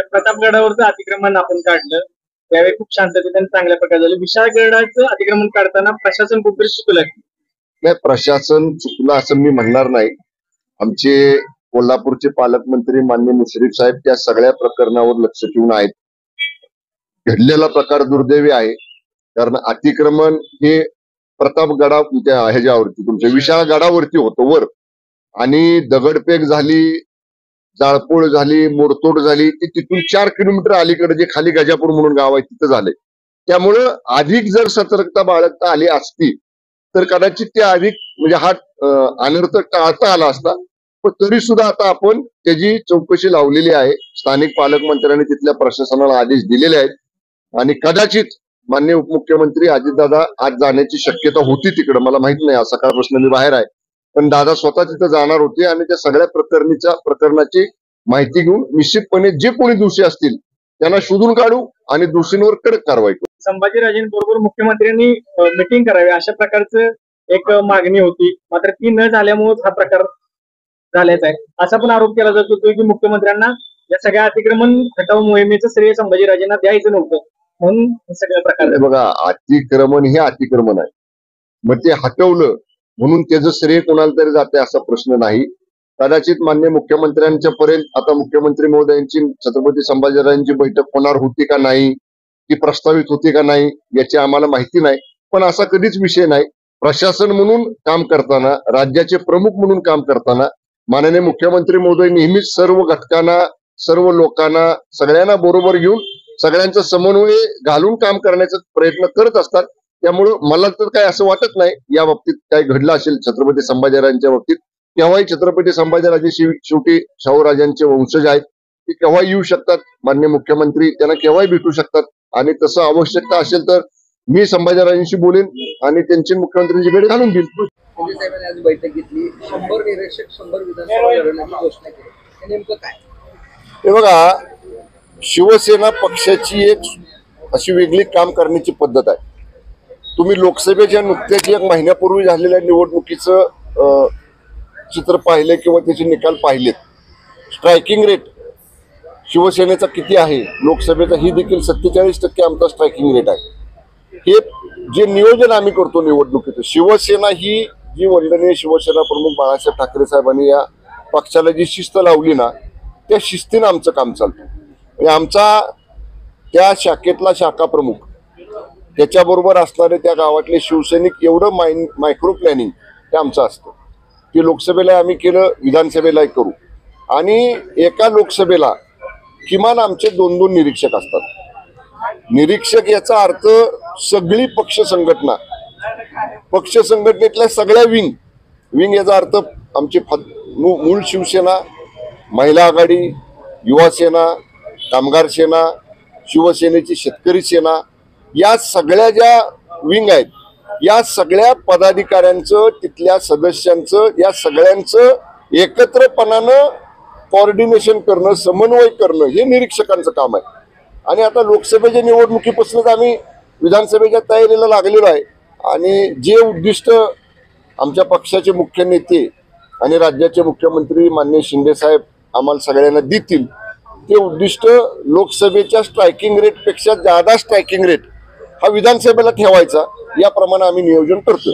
प्रतापगडावरचं अतिक्रमण आपण काढलं त्यावेळी खूप शांततेने चांगल्या प्रकारे झालं. विशाळगडाचं अतिक्रमण काढताना प्रशासन कुठेतरी चुकलं. नाही, प्रशासन चुकलं असं मी म्हणणार नाही. आमचे कोल्हापूरचे पालकमंत्री माननीय मुश्रीफ साहेब त्या सगळ्या प्रकरणावर लक्ष ठेवून आहेत. घडलेला प्रकार दुर्दैवी आहे, कारण अतिक्रमण हे प्रतापगडा ह्याच्यावरती तुमच्या विशाळगडावरती होतं वर, आणि दगडफेक झाली, जाळपोळ झाली, मोडतोड झाली, ती तिथून 4 किलोमीटर अलीकडे जे खाली गजापूर म्हणून गाव आहे तिथं झालंय. त्यामुळं अधिक जर सतर्कता बाळगता आली असती तर कदाचित ते अधिक म्हणजे हा अनर्थ टाळता आला असता. पण तरी सुद्धा आता आपण त्याची चौकशी लावलेली आहे. स्थानिक पालकमंत्र्यांनी तिथल्या प्रशासनाला आदेश दिलेले आहेत, आणि कदाचित माननीय उपमुख्यमंत्री अजितदादा आज जाण्याची शक्यता होती तिकडे. मला माहित नाही, आज सकाळपासून मी बाहेर आहे, पण दादा स्वतः तिथे जाणार होते आणि त्या सगळ्या प्रकरणाची माहिती घेऊन निश्चितपणे जे कोणी दोषी असतील त्यांना शोधून काढू आणि दोषींवर कडक कारवाई करू. संभाजीराजेंबरोबर मुख्यमंत्र्यांनी मीटिंग करावी अशा प्रकारचं एक मागणी होती, मात्र ती न झाल्यामुळे हा प्रकार झाल्याचा आहे असा पण आरोप केला जात होतो की मुख्यमंत्र्यांना या सगळ्या अतिक्रमण हटाव मोहिमेचं श्रेय संभाजीराजेंना द्यायचं नव्हतं, म्हणून सगळ्या प्रकार. बघा, अतिक्रमण हे अतिक्रमण आहे, मग ते हटवलं म्हणून त्याचं श्रेय कोणाला तरी जाते असा प्रश्न नाही. कदाचित माननीय मुख्यमंत्र्यांच्या पर्यंत आता मुख्यमंत्री महोदयांची छत्रपती संभाजीराजांची बैठक होणार होती का नाही, ती प्रस्तावित होती का नाही याची आम्हाला माहिती नाही. पण असा कधीच विषय नाही. प्रशासन म्हणून काम करताना, राज्याचे प्रमुख म्हणून काम करताना माननीय मुख्यमंत्री महोदय नेहमीच सर्व घटकांना, सर्व लोकांना, सगळ्यांना बरोबर घेऊन सगळ्यांचा समन्वय घालून काम करण्याचा प्रयत्न करत असतात. त्यामुळं मला तर काय असं वाटत नाही या बाबतीत काय घडलं असेल छत्रपती संभाजीराजांच्या बाबतीत. केव्हाही छत्रपती संभाजीराजे शेवटी शाहूराजांचे वंशज आहेत, ते केव्हा येऊ शकतात. माननीय मुख्यमंत्री त्यांना केव्हाही भेटू शकतात, आणि तसं आवश्यकता असेल तर मी संभाजीराजांशी बोलेन आणि त्यांची मुख्यमंत्र्यांची भेट घालून देईल. आज बैठक घेतली, 100 निरीक्षक 100 विधानसभा लढवण्याची घोषणा केली, हे नेमकं काय? हे बघा, शिवसेना पक्षाची एक अशी वेगळी काम करण्याची पद्धत आहे. तुम्ही लोकसभेच्या नुकत्याच 1 महिन्यापूर्वी झालेल्या निवडणुकीचं चित्र पाहिले किंवा त्याचे निकाल पाहिलेत. स्ट्रायकिंग रेट शिवसेनेचा किती आहे, लोकसभेचा ही देखील 47% आमचा स्ट्रायकिंग रेट आहे. हे जे नियोजन आम्ही करतो निवडणुकीचं, शिवसेना ही जी वंदनीय शिवसेना प्रमुख बाळासाहेब ठाकरे साहेबांनी या पक्षाला जी शिस्त लावली ना, त्या शिस्तीनं आमचं काम चालतं. म्हणजे आमचा त्या शाखेतला शाखा प्रमुख, त्याच्याबरोबर असणारे त्या गावातले शिवसैनिक, एवढं मायक्रो प्लॅनिंग हे आमचं असतं. ते लोकसभेला आम्ही केलं, विधानसभेलाही करू. आणि एका लोकसभेला किमान आमचे 2-2 निरीक्षक असतात. निरीक्षक याचा अर्थ सगळी पक्ष संघटनेतल्या सगळ्या विंग याचा अर्थ आमची मूळ शिवसेना, महिला आघाडी, युवा सेना, कामगार सेना, शिवसेनेची शेतकरी सेना, या सगळ्या ज्या विंग आहेत, या सगळ्या पदाधिकाऱ्यांचं, तिथल्या सदस्यांचं, या सगळ्यांचं एकत्रपणानं कोऑर्डिनेशन करणं, समन्वय करणं हे निरीक्षकांचं काम आहे. आणि आता लोकसभेच्या निवडणुकीपासूनच आम्ही विधानसभेच्या तयारीला लागलेलो आहे. आणि जे उद्दिष्ट आमच्या पक्षाचे मुख्य नेते आणि राज्याचे मुख्यमंत्री माननीय शिंदे साहेब आम्हाला सगळ्यांना देतील, ते उद्दिष्ट लोकसभेच्या स्ट्रायकिंग रेटपेक्षा जादा स्ट्रायकिंग रेट हा विधानसभेला ठेवायचा, याप्रमाणे आम्ही नियोजन करतो.